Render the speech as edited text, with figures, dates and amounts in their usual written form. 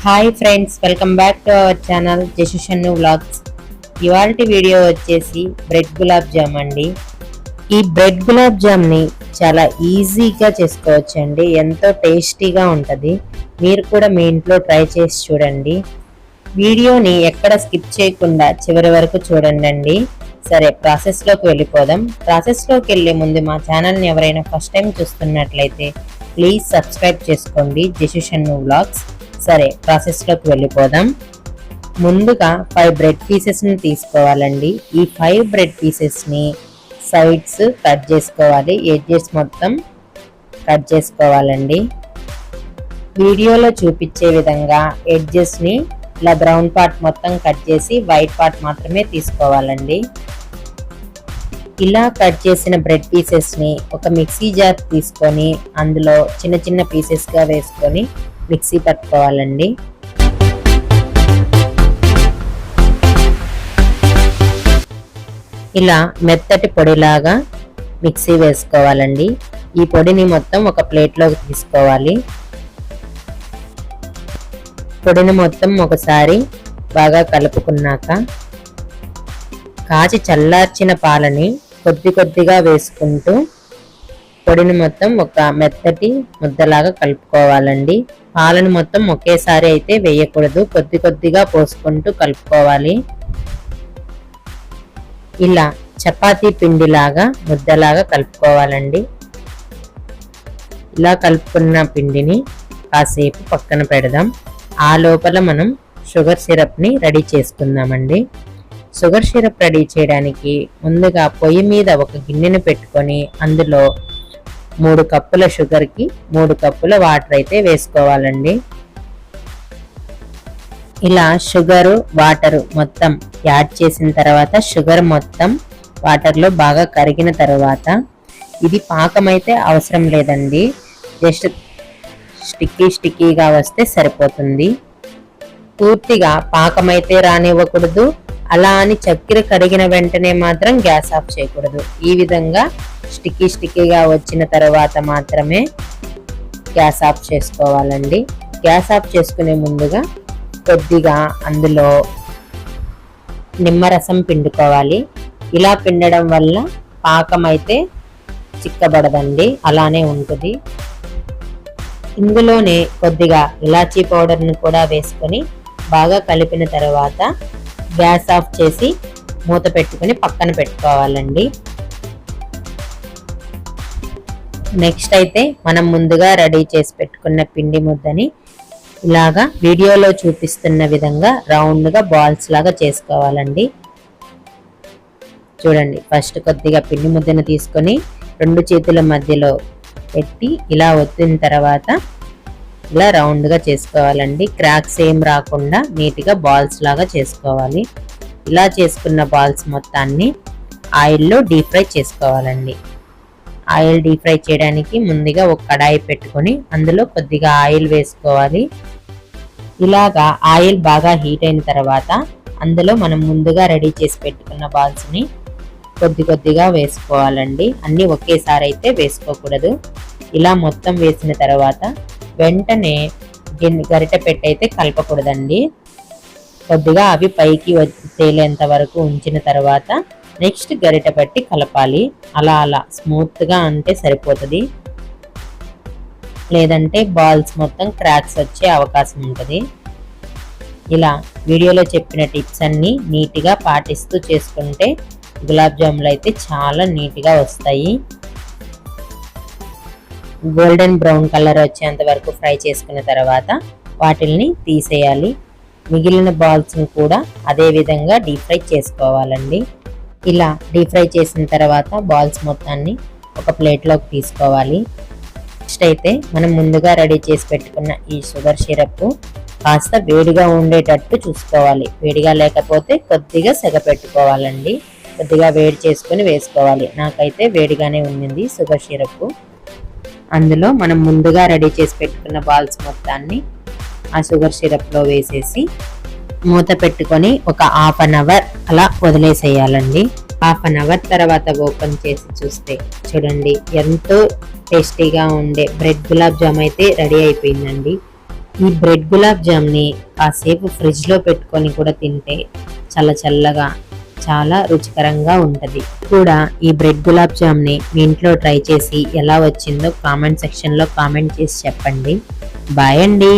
Hi friends, welcome back to our channel జషు Shannu vlogs. ఇవాల్టి video వచ్చేసి bread gulab jam అండి. ఈ బ్రెడ్ గులాబ్ జామ్ని చాలా ఈజీగా చేసుకోవచ్చండి. ఎంతో టేస్టీగా ఉంటుంది. మీరు కూడా మీ ఇంట్లో ట్రై చేసి చూడండి. వీడియోని ఎక్కడ స్కిప్ చేయకుండా చివరి వరకు చూడండి. సరే, ప్రాసెస్లోకి వెళ్ళిపోదాం. ప్రాసెస్లోకి వెళ్ళే ముందు మా ఛానల్ని ఎవరైనా ఫస్ట్ టైం చూస్తున్నట్లయితే ప్లీజ్ సబ్స్క్రైబ్ చేసుకోండి, జషు షన్ను వ్లాగ్స్. సరే, ప్రాసెస్లోకి వెళ్ళిపోదాం. ముందుగా 5 బ్రెడ్ పీసెస్ని తీసుకోవాలండి. ఈ 5 బ్రెడ్ పీసెస్ని సైడ్స్ కట్ చేసుకోవాలి, ఎడ్జెస్ మొత్తం కట్ చేసుకోవాలండి. వీడియోలో చూపించే విధంగా ఎడ్జెస్ని ఇలా బ్రౌన్ పార్ట్ మొత్తం కట్ చేసి వైట్ పార్ట్ మాత్రమే తీసుకోవాలండి. ఇలా కట్ చేసిన బ్రెడ్ పీసెస్ని ఒక మిక్సీ జార్ తీసుకొని అందులో చిన్న చిన్న పీసెస్గా వేసుకొని మిక్సీ పట్టుకోవాలండి. ఇలా మెత్తటి పొడిలాగా మిక్సీ వేసుకోవాలండి. ఈ పొడిని మొత్తం ఒక ప్లేట్లోకి తీసుకోవాలి. పొడిని మొత్తం ఒకసారి బాగా కలుపుకున్నాక కాచి చల్లార్చిన పాలని కొద్ది కొద్దిగా వేసుకుంటూ పొడిని మొత్తం ఒక మెత్తటి ముద్దలాగా కలుపుకోవాలండి. పాలను మొత్తం ఒకేసారి అయితే వేయకూడదు, కొద్ది కొద్దిగా పోసుకుంటూ కలుపుకోవాలి. ఇలా చపాతీ పిండిలాగా ముద్దలాగా కలుపుకోవాలండి. ఇలా కలుపుకున్న పిండిని కాసేపు పక్కన పెడదాం. ఆ లోపల మనం షుగర్ సిరప్ని రెడీ చేసుకుందామండి. షుగర్ సిరప్ రెడీ చేయడానికి ముందుగా పొయ్యి మీద ఒక గిన్నెను పెట్టుకొని అందులో 3 కప్పుల షుగర్కి 3 కప్పుల వాటర్ అయితే వేసుకోవాలండి. ఇలా షుగరు వాటరు మొత్తం యాడ్ చేసిన తర్వాత షుగర్ మొత్తం వాటర్లో బాగా కరిగిన తర్వాత, ఇది పాకం అయితే అవసరం లేదండి, జస్ట్ స్టిక్కీగా వస్తే సరిపోతుంది. పూర్తిగా పాకం అయితే రానివ్వకూడదు, అలా అని చక్కెర కరిగిన వెంటనే మాత్రం గ్యాస్ ఆఫ్ చేయకూడదు. ఈ విధంగా స్టిక్కీగా వచ్చిన తర్వాత మాత్రమే గ్యాస్ ఆఫ్ చేసుకోవాలండి. గ్యాస్ ఆఫ్ చేసుకునే ముందుగా కొద్దిగా అందులో నిమ్మరసం పిండుకోవాలి. ఇలా పిండడం వల్ల పాకం అయితే చిక్కబడదండి, అలానే ఉంటుంది. ఇందులోనే కొద్దిగా ఇలాచీ పౌడర్ని కూడా వేసుకొని బాగా కలిపిన తర్వాత గ్యాస్ ఆఫ్ చేసి మూత పెట్టుకొని పక్కన పెట్టుకోవాలండి. నెక్స్ట్ అయితే మనం ముందుగా రెడీ చేసి పెట్టుకున్న పిండి ముద్దని ఇలాగా వీడియోలో చూపిస్తున్న విధంగా రౌండ్గా బాల్స్ లాగా చేసుకోవాలండి. చూడండి, ఫస్ట్ కొద్దిగా పిండి ముద్దను తీసుకొని 2 చేతుల మధ్యలో పెట్టి ఇలా ఒత్తిన తర్వాత ఇలా రౌండ్గా చేసుకోవాలండి. క్రాక్స్ ఏం రాకుండా నీట్గా బాల్స్ లాగా చేసుకోవాలి. ఇలా చేసుకున్న బాల్స్ మొత్తాన్ని ఆయిల్లో డీప్ ఫ్రై చేసుకోవాలండి. ఆయిల్ డీప్ ఫ్రై చేయడానికి ముందుగా ఒక కడాయి పెట్టుకొని అందులో కొద్దిగా ఆయిల్ వేసుకోవాలి. ఇలాగా ఆయిల్ బాగా హీట్ అయిన తర్వాత అందులో మనం ముందుగా రెడీ చేసి పెట్టుకున్న బాల్స్ని కొద్దిగా వేసుకోవాలండి. అన్నీ ఒకేసారి అయితే వేసుకోకూడదు. ఇలా మొత్తం వేసిన తర్వాత వెంటనే గరిట పెట్టి అయితే కలపకూడదండి. కొద్దిగా అవి పైకి తేలేంత వరకు ఉంచిన తర్వాత నెక్స్ట్ గరిట పెట్టి కలపాలి. అలా స్మూత్గా అంటే సరిపోతుంది, లేదంటే బాల్స్ మొత్తం క్రాక్స్ వచ్చే అవకాశం ఉంటుంది. ఇలా వీడియోలో చెప్పిన టిప్స్ అన్నీ నీట్గా పాటిస్తూ చేసుకుంటే గులాబ్ జాములు అయితే చాలా నీట్గా వస్తాయి. గోల్డెన్ బ్రౌన్ కలర్ వచ్చేంత వరకు ఫ్రై చేసుకున్న తర్వాత వాటిల్ని తీసేయాలి. మిగిలిన బాల్స్ని కూడా అదే విధంగా డీప్ ఫ్రై చేసుకోవాలండి. ఇలా డీప్ ఫ్రై చేసిన తర్వాత బాల్స్ మొత్తాన్ని ఒక ప్లేట్లోకి తీసుకోవాలి. నెక్స్ట్ అయితే మనం ముందుగా రెడీ చేసి పెట్టుకున్న ఈ షుగర్ సిరప్ కాస్త వేడిగా ఉండేటట్టు చూసుకోవాలి. వేడిగా లేకపోతే కొద్దిగా సెగ పెట్టుకోవాలండి. కొద్దిగా వేడి చేసుకొని వేసుకోవాలి. నాకైతే వేడిగానే ఉండింది షుగర్ సిరప్. అందులో మనం ముందుగా రెడీ చేసి పెట్టుకున్న బాల్స్ మొత్తాన్ని ఆ షుగర్ సిరప్లో వేసేసి మూత పెట్టుకొని ఒక 1/2 అవర్ అలా వదిలేసేయాలండి. 1/2 అవర్ తర్వాత ఓపెన్ చేసి చూస్తే చూడండి, ఎంతో టేస్టీగా ఉండే బ్రెడ్ గులాబ్ జామ్ అయితే రెడీ అయిపోయిందండి. ఈ బ్రెడ్ గులాబ్ జామ్ని కాసేపు ఫ్రిడ్జ్లో పెట్టుకొని కూడా తింటే చాలా చల్లగా చాలా రుచికరంగా ఉంటుంది. కూడా ఈ బ్రెడ్ గులాబ్ జామ్ని మీ ఇంట్లో ట్రై చేసి ఎలా వచ్చిందో కామెంట్ సెక్షన్లో కామెంట్ చేసి చెప్పండి. బాయ్ అండి.